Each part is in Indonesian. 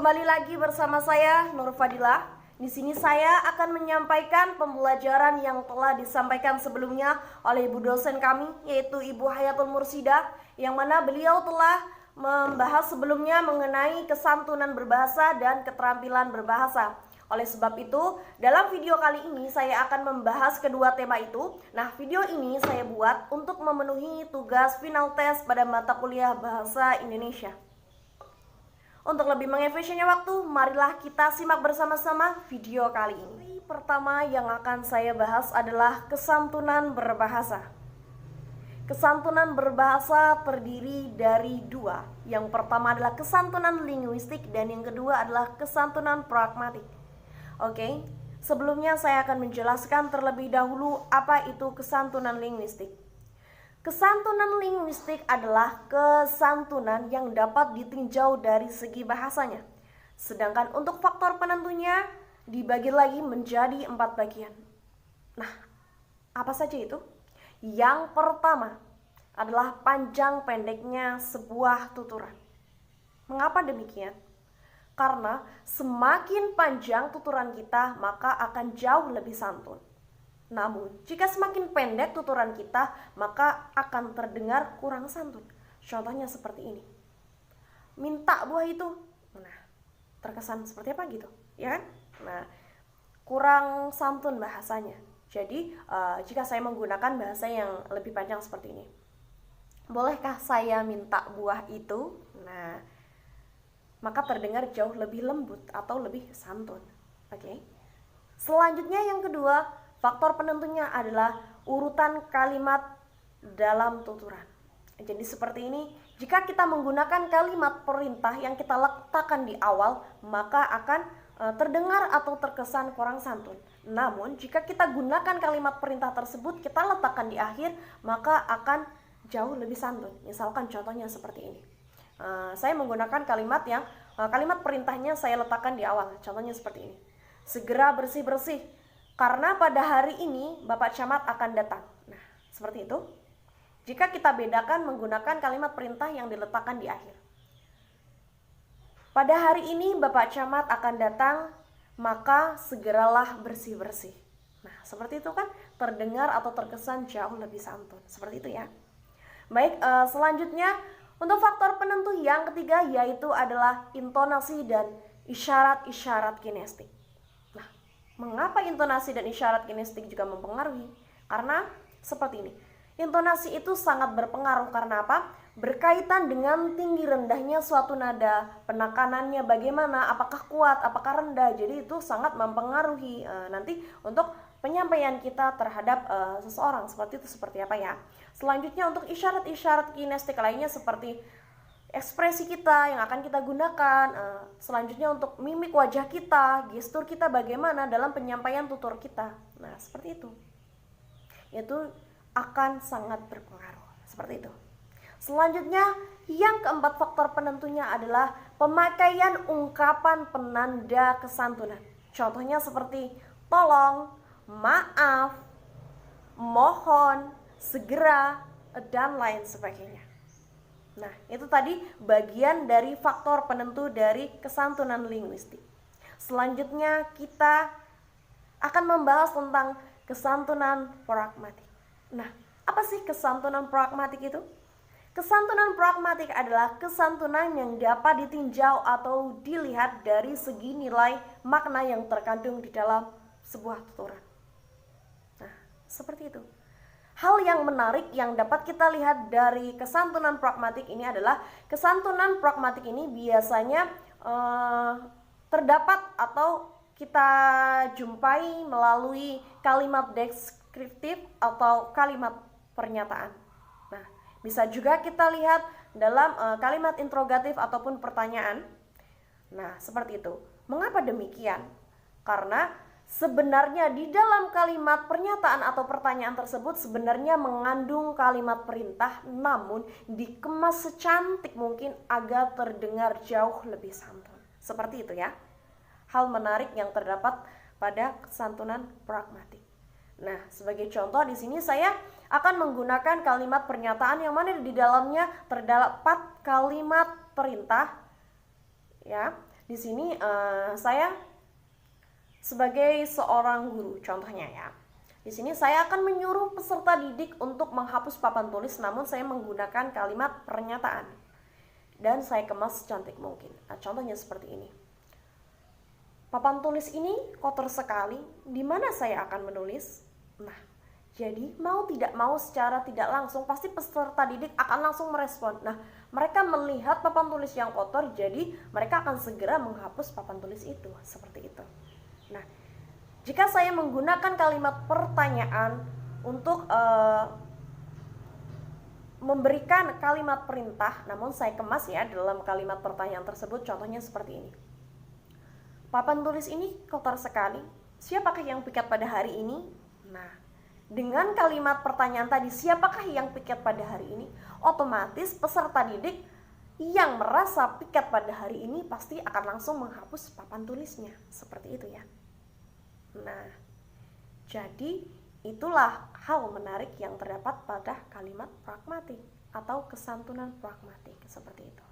Kembali lagi bersama saya Nur Fadilah. Di sini saya akan menyampaikan pembelajaran yang telah disampaikan sebelumnya oleh ibu dosen kami, yaitu Ibu Hayatul Mursidah, yang mana beliau telah membahas sebelumnya mengenai kesantunan berbahasa dan keterampilan berbahasa. Oleh sebab itu, dalam video kali ini saya akan membahas kedua tema itu. Nah, video ini saya buat untuk memenuhi tugas final test pada mata kuliah Bahasa Indonesia. Untuk lebih mengefisiennya waktu, marilah kita simak bersama-sama video kali ini. Pertama yang akan saya bahas adalah kesantunan berbahasa. Kesantunan berbahasa terdiri dari dua. Yang pertama adalah kesantunan linguistik dan yang kedua adalah kesantunan pragmatik. Oke, sebelumnya saya akan menjelaskan terlebih dahulu apa itu kesantunan linguistik. Kesantunan linguistik adalah kesantunan yang dapat ditinjau dari segi bahasanya. Sedangkan untuk faktor penentunya dibagi lagi menjadi 4 bagian. Nah, apa saja itu? Yang pertama adalah panjang pendeknya sebuah tuturan. Mengapa demikian? Karena semakin panjang tuturan kita, maka akan jauh lebih santun. Namun, jika semakin pendek tuturan kita, maka akan terdengar kurang santun. Contohnya seperti ini. Minta buah itu. Nah, terkesan seperti apa gitu, ya kan? Nah, kurang santun bahasanya. Jadi, jika saya menggunakan bahasa yang lebih panjang seperti ini. Bolehkah saya minta buah itu? Nah, maka terdengar jauh lebih lembut atau lebih santun. Oke. Selanjutnya yang kedua, faktor penentunya adalah urutan kalimat dalam tuturan. Jadi seperti ini, jika kita menggunakan kalimat perintah yang kita letakkan di awal, maka akan terdengar atau terkesan kurang santun. Namun, jika kita gunakan kalimat perintah tersebut, kita letakkan di akhir, maka akan jauh lebih santun. Misalkan contohnya seperti ini. Saya menggunakan kalimat yang kalimat perintahnya saya letakkan di awal. Contohnya seperti ini. Segera bersih-bersih. Karena pada hari ini Bapak Camat akan datang. Nah, seperti itu. Jika kita bedakan menggunakan kalimat perintah yang diletakkan di akhir. Pada hari ini Bapak Camat akan datang, maka segeralah bersih-bersih. Nah, seperti itu kan terdengar atau terkesan jauh lebih santun. Seperti itu ya. Baik, selanjutnya untuk faktor penentu yang ketiga yaitu adalah intonasi dan isyarat-isyarat kinestik. Mengapa intonasi dan isyarat kinestik juga mempengaruhi? Karena seperti ini. Intonasi itu sangat berpengaruh karena apa? Berkaitan dengan tinggi rendahnya suatu nada, penekanannya bagaimana, apakah kuat, apakah rendah. Jadi itu sangat mempengaruhi nanti untuk penyampaian kita terhadap seseorang. Seperti itu, seperti apa ya? Selanjutnya untuk isyarat-isyarat kinestik lainnya seperti ekspresi kita yang akan kita gunakan, selanjutnya untuk mimik wajah kita, gestur kita bagaimana dalam penyampaian tutur kita. Nah, seperti itu. Itu akan sangat berpengaruh. Seperti itu. Selanjutnya, yang keempat faktor penentunya adalah pemakaian ungkapan penanda kesantunan. Contohnya seperti tolong, maaf, mohon, segera, dan lain sebagainya. Nah, itu tadi bagian dari faktor penentu dari kesantunan linguistik. Selanjutnya kita akan membahas tentang kesantunan pragmatik. Nah, apa sih kesantunan pragmatik itu? Kesantunan pragmatik adalah kesantunan yang dapat ditinjau atau dilihat dari segi nilai makna yang terkandung di dalam sebuah tuturan. Nah, seperti itu. Hal yang menarik yang dapat kita lihat dari kesantunan pragmatik ini adalah kesantunan pragmatik ini biasanya terdapat atau kita jumpai melalui kalimat deskriptif atau kalimat pernyataan. Nah, bisa juga kita lihat dalam kalimat interrogatif ataupun pertanyaan. Nah, seperti itu. Mengapa demikian? Karena sebenarnya di dalam kalimat pernyataan atau pertanyaan tersebut sebenarnya mengandung kalimat perintah, namun dikemas secantik mungkin agar terdengar jauh lebih santun. Seperti itu ya. Hal menarik yang terdapat pada kesantunan pragmatik. Nah, sebagai contoh di sini saya akan menggunakan kalimat pernyataan yang mana di dalamnya terdapat kalimat perintah ya. Di sini saya sebagai seorang guru, contohnya ya. Di sini saya akan menyuruh peserta didik untuk menghapus papan tulis, namun saya menggunakan kalimat pernyataan dan saya kemas secantik mungkin. Nah, contohnya seperti ini. Papan tulis ini kotor sekali. Di mana saya akan menulis? Nah, jadi mau tidak mau secara tidak langsung pasti peserta didik akan langsung merespon. Nah, mereka melihat papan tulis yang kotor, jadi mereka akan segera menghapus papan tulis itu. Seperti itu. Nah, jika saya menggunakan kalimat pertanyaan untuk memberikan kalimat perintah, namun saya kemas ya dalam kalimat pertanyaan tersebut, contohnya seperti ini. Papan tulis ini kotor sekali. Siapakah yang piket pada hari ini? Nah, dengan kalimat pertanyaan tadi, siapakah yang piket pada hari ini? Otomatis peserta didik yang merasa piket pada hari ini pasti akan langsung menghapus papan tulisnya. Seperti itu ya. Nah, jadi itulah hal menarik yang terdapat pada kalimat pragmatik atau kesantunan pragmatik seperti itu.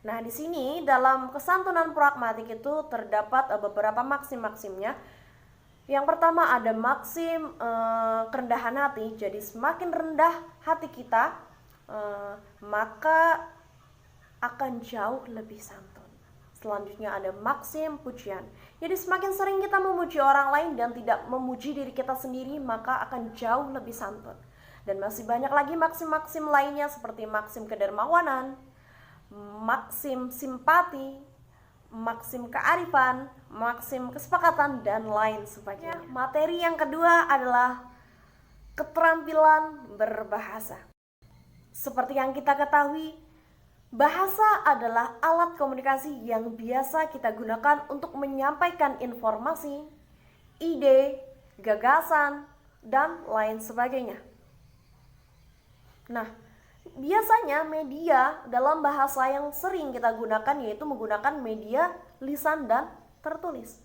Nah, di sini dalam kesantunan pragmatik itu terdapat beberapa maksim-maksimnya. Yang pertama ada maksim kerendahan hati. Jadi semakin rendah hati kita, maka akan jauh lebih santun. Selanjutnya ada maksim pujian. Jadi semakin sering kita memuji orang lain dan tidak memuji diri kita sendiri, maka akan jauh lebih santun. Dan masih banyak lagi maksim-maksim lainnya seperti maksim kedermawanan, maksim simpati, maksim kearifan, maksim kesepakatan, dan lain sebagainya. Materi yang kedua adalah keterampilan berbahasa. Seperti yang kita ketahui, bahasa adalah alat komunikasi yang biasa kita gunakan untuk menyampaikan informasi, ide, gagasan, dan lain sebagainya. Nah, biasanya media dalam bahasa yang sering kita gunakan yaitu menggunakan media lisan dan tertulis.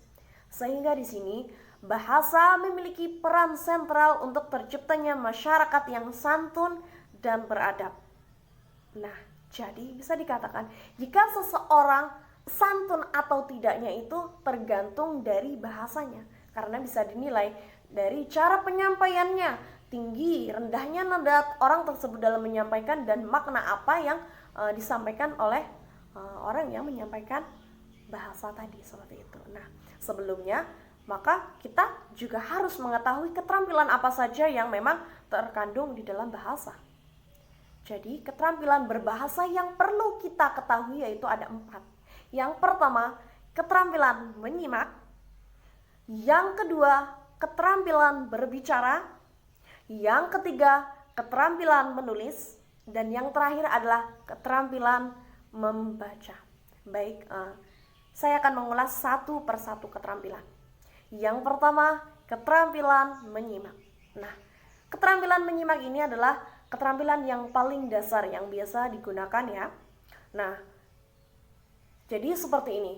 Sehingga di sini bahasa memiliki peran sentral untuk terciptanya masyarakat yang santun dan beradab. Nah, jadi bisa dikatakan jika seseorang santun atau tidaknya itu tergantung dari bahasanya, karena bisa dinilai dari cara penyampaiannya, tinggi rendahnya nada orang tersebut dalam menyampaikan dan makna apa yang disampaikan oleh orang yang menyampaikan bahasa tadi seperti itu. Nah, sebelumnya maka kita juga harus mengetahui keterampilan apa saja yang memang terkandung di dalam bahasa. Jadi keterampilan berbahasa yang perlu kita ketahui yaitu ada 4. Yang pertama, keterampilan menyimak. Yang kedua, keterampilan berbicara. Yang ketiga, keterampilan menulis. Dan yang terakhir adalah keterampilan membaca. Baik, saya akan mengulas satu persatu keterampilan. Yang pertama, keterampilan menyimak. Nah, keterampilan menyimak ini adalah keterampilan yang paling dasar yang biasa digunakan ya. Nah, jadi seperti ini.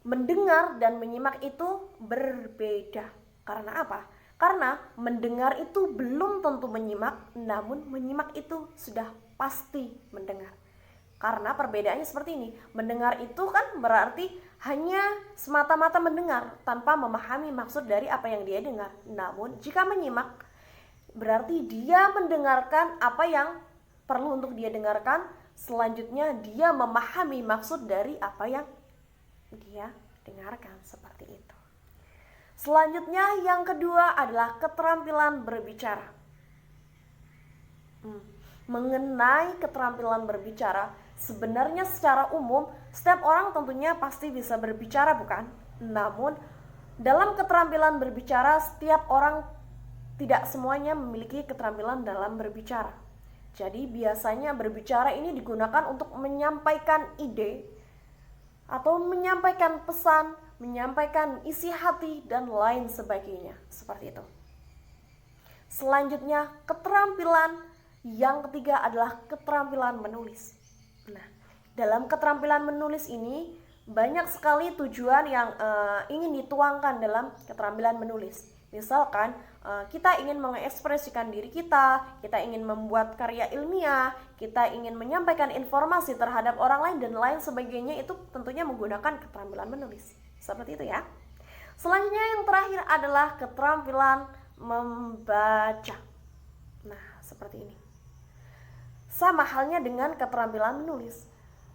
Mendengar dan menyimak itu berbeda. Karena apa? Karena mendengar itu belum tentu menyimak, namun menyimak itu sudah pasti mendengar. Karena perbedaannya seperti ini. Mendengar itu kan berarti hanya semata-mata mendengar tanpa memahami maksud dari apa yang dia dengar. Namun jika menyimak, berarti dia mendengarkan apa yang perlu untuk dia dengarkan. Selanjutnya dia memahami maksud dari apa yang dia dengarkan, seperti itu. Selanjutnya yang kedua adalah keterampilan berbicara. Mengenai keterampilan berbicara, sebenarnya secara umum setiap orang tentunya pasti bisa berbicara, bukan? Namun dalam keterampilan berbicara setiap orang tidak semuanya memiliki keterampilan dalam berbicara. Jadi biasanya berbicara ini digunakan untuk menyampaikan ide atau menyampaikan pesan, menyampaikan isi hati dan lain sebagainya, seperti itu. Selanjutnya keterampilan yang ketiga adalah keterampilan menulis. Nah, dalam keterampilan menulis ini banyak sekali tujuan yang ingin dituangkan dalam keterampilan menulis. Misalkan kita ingin mengekspresikan diri kita ingin membuat karya ilmiah, kita ingin menyampaikan informasi terhadap orang lain dan lain sebagainya, itu tentunya menggunakan keterampilan menulis. Seperti itu ya. Selanjutnya yang terakhir adalah keterampilan membaca. Nah, seperti ini. Sama halnya dengan keterampilan menulis.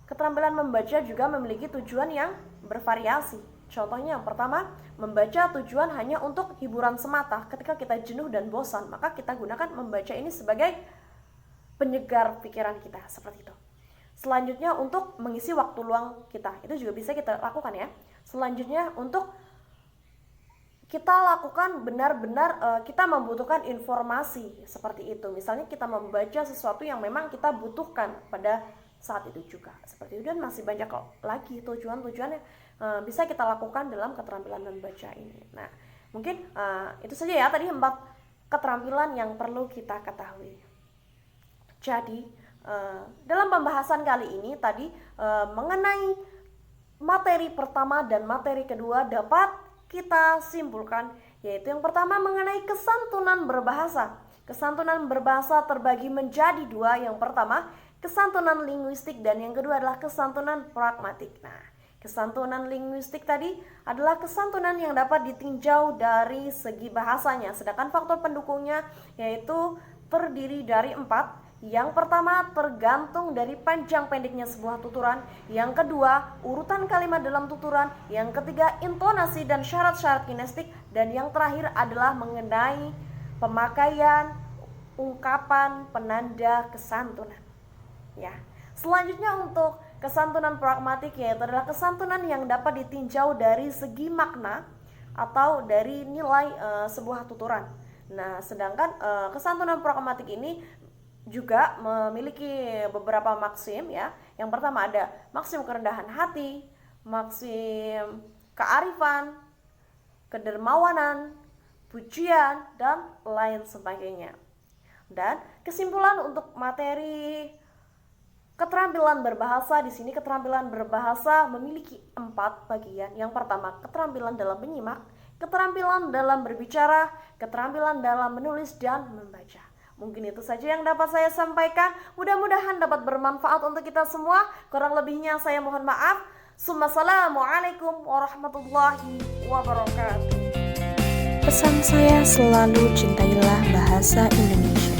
Keterampilan membaca juga memiliki tujuan yang bervariasi. Contohnya yang pertama, membaca tujuan hanya untuk hiburan semata. Ketika kita jenuh dan bosan, maka kita gunakan membaca ini sebagai penyegar pikiran kita, seperti itu. Selanjutnya untuk mengisi waktu luang kita, itu juga bisa kita lakukan ya. Selanjutnya untuk kita lakukan benar-benar kita membutuhkan informasi seperti itu. Misalnya kita membaca sesuatu yang memang kita butuhkan pada saat itu juga, seperti itu. Dan masih banyak lagi tujuan-tujuan yang bisa kita lakukan dalam keterampilan membaca ini. Nah, mungkin itu saja ya tadi 4 keterampilan yang perlu kita ketahui. Jadi dalam pembahasan kali ini tadi mengenai materi pertama dan materi kedua dapat kita simpulkan, yaitu yang pertama mengenai kesantunan berbahasa. Kesantunan berbahasa terbagi menjadi 2. Yang pertama kesantunan linguistik dan yang kedua adalah kesantunan pragmatik. Nah, kesantunan linguistik tadi adalah kesantunan yang dapat ditinjau dari segi bahasanya, sedangkan faktor pendukungnya yaitu terdiri dari 4. Yang pertama tergantung dari panjang pendeknya sebuah tuturan, yang kedua urutan kalimat dalam tuturan, yang ketiga intonasi dan syarat-syarat kinestik, dan yang terakhir adalah mengenai pemakaian ungkapan penanda kesantunan. Ya. Selanjutnya untuk kesantunan pragmatik, yaitu adalah kesantunan yang dapat ditinjau dari segi makna atau dari nilai sebuah tuturan. Nah, sedangkan kesantunan pragmatik ini juga memiliki beberapa maksim ya. Yang pertama ada maksim kerendahan hati, maksim kearifan, kedermawanan, pujian, dan lain sebagainya. Dan kesimpulan untuk materi keterampilan berbahasa di sini, keterampilan berbahasa memiliki 4 bagian. Yang pertama, keterampilan dalam menyimak, keterampilan dalam berbicara, keterampilan dalam menulis dan membaca. Mungkin itu saja yang dapat saya sampaikan. Mudah-mudahan dapat bermanfaat untuk kita semua. Kurang lebihnya saya mohon maaf. Assalamualaikum warahmatullahi wabarakatuh. Pesan saya selalu cintailah bahasa Indonesia.